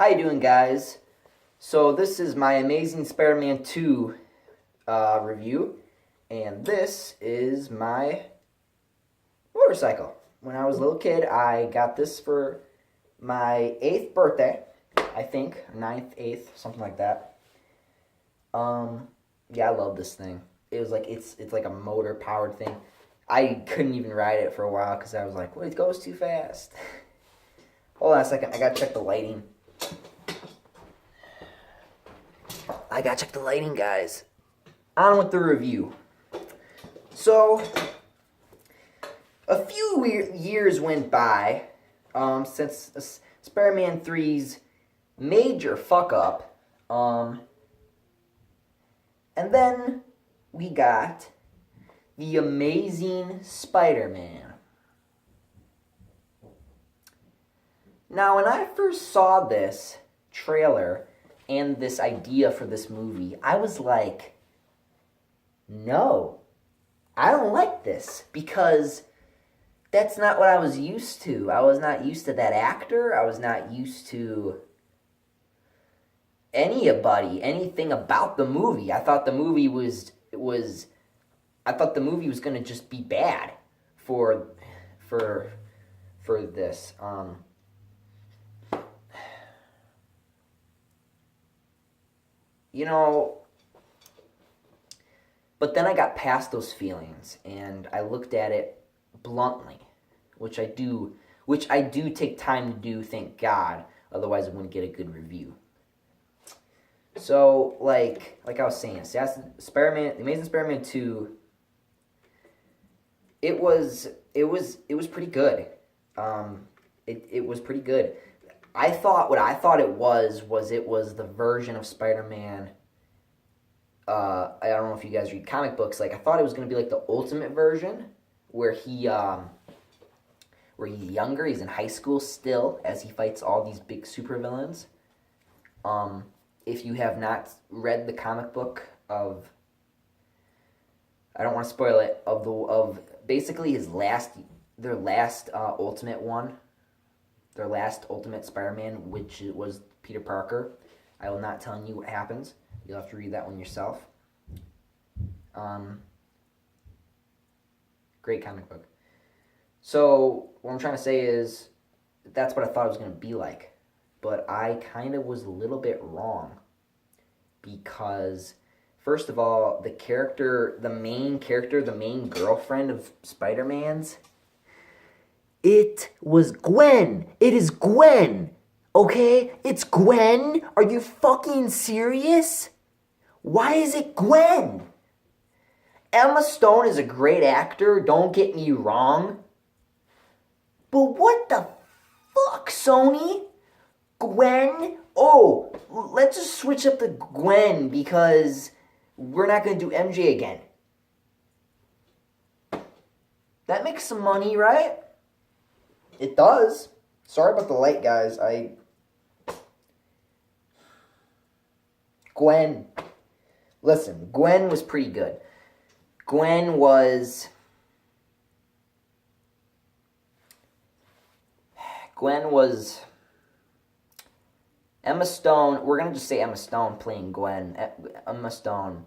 How you doing, guys? So this is my Amazing Spider-Man 2 review, and this is my motorcycle. When I was a little kid, I got this for my 8th birthday, I think, 9th, 8th, something like that. Yeah, I love this thing. It was like it's like a motor-powered thing. I couldn't even ride it for a while because I was like, well, it goes too fast. Hold on a second, I gotta check the lighting. Guys. On with the review. So, a few years went by since Spider-Man 3's major fuck up. And then we got The Amazing Spider-Man. Now, when I first saw this trailer and this idea for this movie, I was like, no, I don't like this, because that's not what I was used to. I was not used to that actor. I was not used to anything about the movie. I thought the movie was going to just be bad for this. But then I got past those feelings and I looked at it bluntly, which I do take time to do, thank God. Otherwise I wouldn't get a good review. So, like I was saying, The Amazing Spider-Man 2, it was pretty good. It was pretty good. What I thought it was the version of Spider-Man. I don't know if you guys read comic books. Like, I thought it was going to be like the ultimate version, where he's younger, he's in high school still, as he fights all these big supervillains. If you have not read the comic book of, I don't want to spoil it, of basically their last Ultimate Spider-Man, which was Peter Parker. I will not tell you what happens. You'll have to read that one yourself. Great comic book. So, what I'm trying to say is, that's what I thought it was going to be like. But I kind of was a little bit wrong. Because, first of all, the main girlfriend of Spider-Man's, it was Gwen. It is Gwen. Okay? It's Gwen? Are you fucking serious? Why is it Gwen? Emma Stone is a great actor, don't get me wrong. But what the fuck, Sony? Gwen? Oh, let's just switch up the Gwen, because we're not going to do MJ again. That makes some money, right? It does. Sorry about the light, guys. Gwen. Listen, Gwen was pretty good. Emma Stone, we're going to just say Emma Stone playing Gwen. Emma Stone,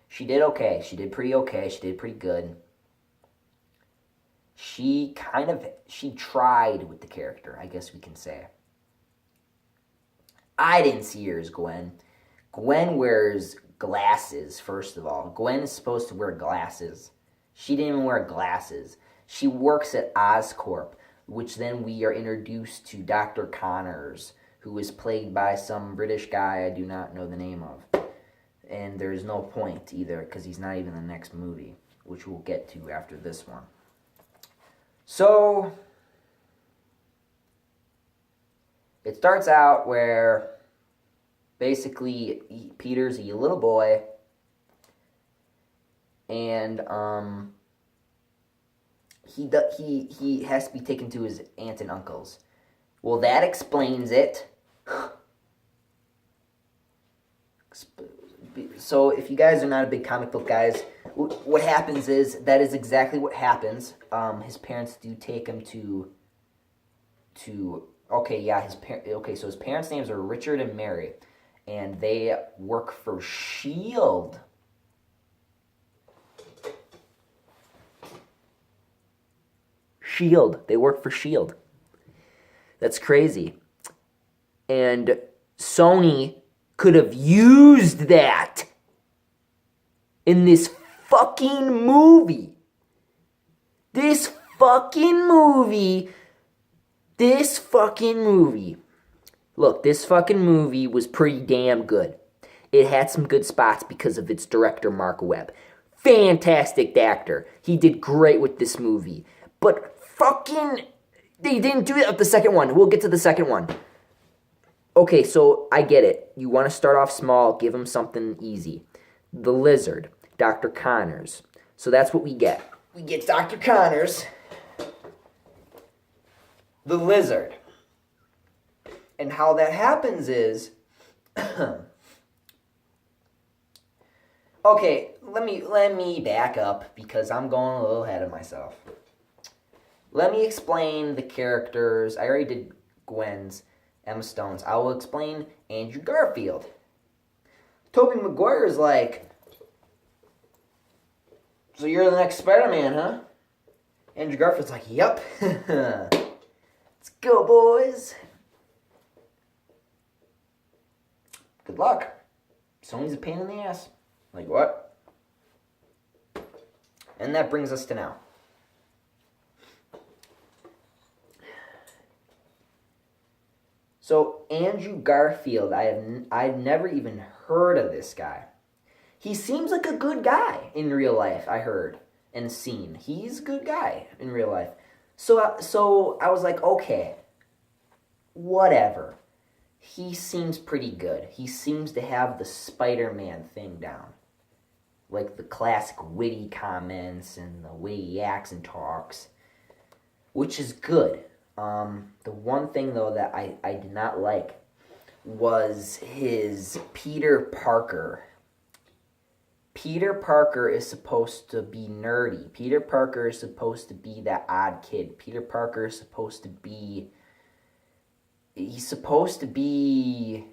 she did okay. She did pretty okay. She did pretty good. She tried with the character, I guess we can say. I didn't see her as Gwen. Gwen wears glasses, first of all. Gwen is supposed to wear glasses. She didn't even wear glasses. She works at Oscorp, which then we are introduced to Dr. Connors, who is played by some British guy I do not know the name of. And there's no point either, because he's not even in the next movie, which we'll get to after this one. So, it starts out where basically Peter's a little boy, and he has to be taken to his aunt and uncle's. Well, that explains it. So, if you guys are not a big comic book guys, what happens is, that is exactly what happens. His parents do take him to Okay, yeah, okay, so his parents' names are Richard and Mary, and they work for Shield. Shield. They work for Shield. That's crazy. And Sony could have used that in this fucking movie. This fucking movie. Look, this fucking movie was pretty damn good. It had some good spots because of its director, Mark Webb. Fantastic actor. He did great with this movie. But fucking, they didn't do it with the second one. We'll get to the second one. Okay, so I get it. You want to start off small, give him something easy. The Lizard, Dr. Connors. So that's what we get. We get Dr. Connors, the Lizard. And how that happens is... Okay, let me back up because I'm going a little ahead of myself. Let me explain the characters. I already did Gwen's, Emma Stone's. I will explain Andrew Garfield. Tobey Maguire is like, so you're the next Spider-Man, huh? Andrew Garfield's like, yep. Let's go, boys. Good luck. Sony's a pain in the ass. Like, what? And that brings us to now. So, Andrew Garfield, I've never even heard of this guy. He seems like a good guy in real life, I heard and seen. He's a good guy in real life. So I was like, okay, whatever. He seems pretty good. He seems to have the Spider-Man thing down. Like the classic witty comments and the way he acts and talks, which is good. The one thing, though, that I did not like was his Peter Parker. Peter Parker is supposed to be nerdy. Peter Parker is supposed to be that odd kid. Peter Parker is supposed to be... He's supposed to be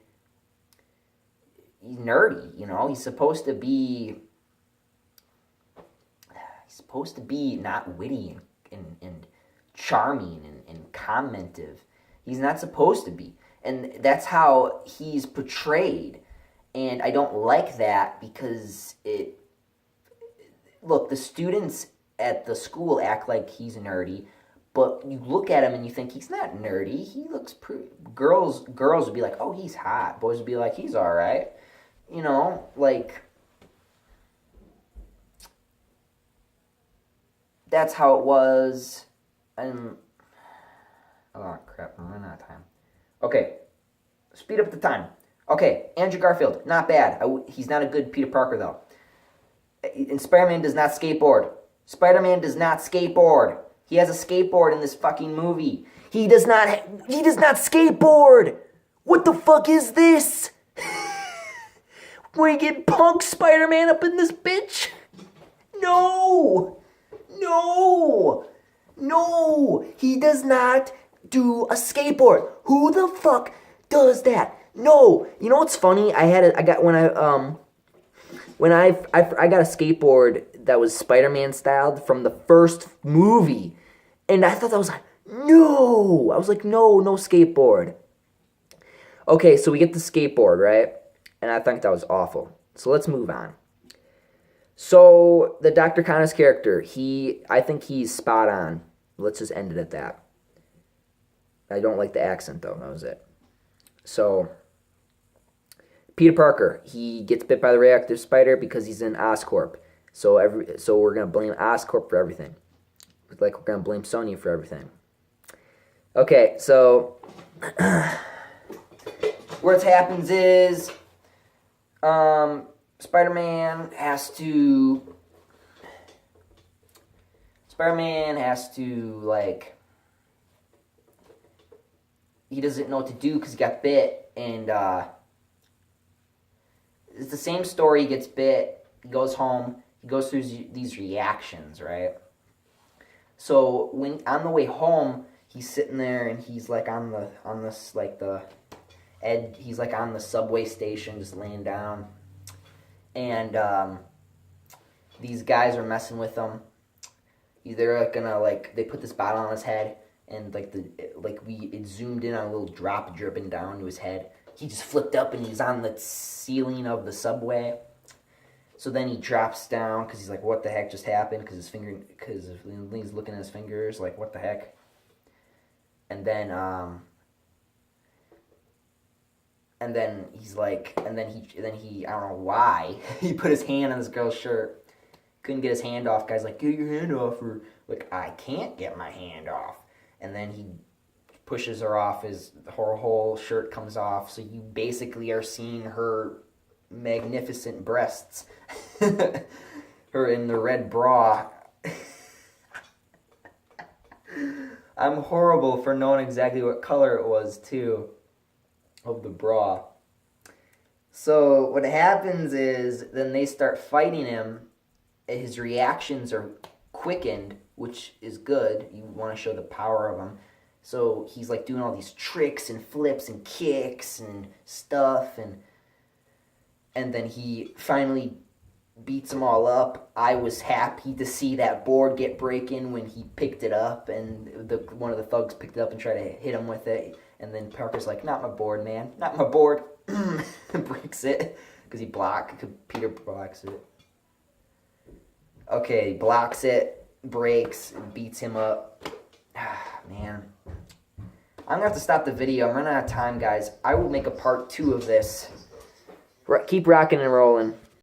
nerdy, you know? He's supposed to be not witty and charming and commentive. He's not supposed to be. And that's how he's portrayed. And I don't like that because look, the students at the school act like he's nerdy, but you look at him and you think he's not nerdy. He looks pretty... Girls would be like, oh, he's hot. Boys would be like, he's all right. You know, like... That's how it was. Oh, crap. I'm running out of time. Okay. Speed up the time. Okay. Andrew Garfield. Not bad. He's not a good Peter Parker, though. And Spider-Man does not skateboard. Spider-Man does not skateboard. He has a skateboard in this fucking movie. He does not skateboard. What the fuck is this? We get punk Spider-Man up in this bitch? No. He does not do a skateboard. Who the fuck does that? No. You know what's funny? I got a skateboard that was Spider-Man styled from the first movie. And I thought that was like, no. I was like, no skateboard. Okay, so we get the skateboard, right? And I think that was awful. So let's move on. So the Dr. Connors character, I think he's spot on. Let's just end it at that. I don't like the accent, though. That was it. So Peter Parker, he gets bit by the radioactive spider because he's in Oscorp. So we're gonna blame Oscorp for everything. Like we're gonna blame Sony for everything. Okay, so what happens is, Spider-Man has to like, he doesn't know what to do because he got bit, and it's the same story. He gets bit, he goes home, he goes through these reactions, right? So when on the way home, he's sitting there and he's like on this like the edge. He's like on the subway station, just laying down, and these guys are messing with him. They're like gonna like they put this bottle on his head, and it zoomed in on a little drop dripping down to his head. He just flipped up and he's on the ceiling of the subway. So then he drops down because he's like, "What the heck just happened?" Because he's looking at his fingers like, "What the heck?" And then he's like, and then he I don't know why he put his hand on this girl's shirt. Couldn't get his hand off. Guy's like, "Get your hand off," or like, "I can't get my hand off." And then he pushes her off. Her whole shirt comes off. So you basically are seeing her magnificent breasts. Her in the red bra. I'm horrible for knowing exactly what color it was, too, of the bra. So what happens is then they start fighting him. His reactions are quickened, which is good. You want to show the power of him. So he's like doing all these tricks and flips and kicks and stuff, and then he finally beats them all up. I was happy to see that board get breaking when he picked it up, and one of the thugs picked it up and tried to hit him with it. And then Parker's like, "Not my board, man. Not my board." Breaks it because Peter blocks it. Okay, blocks it, breaks, and beats him up. Man. I'm going to have to stop the video. I'm running out of time, guys. I will make a part 2 of this. Keep rocking and rolling.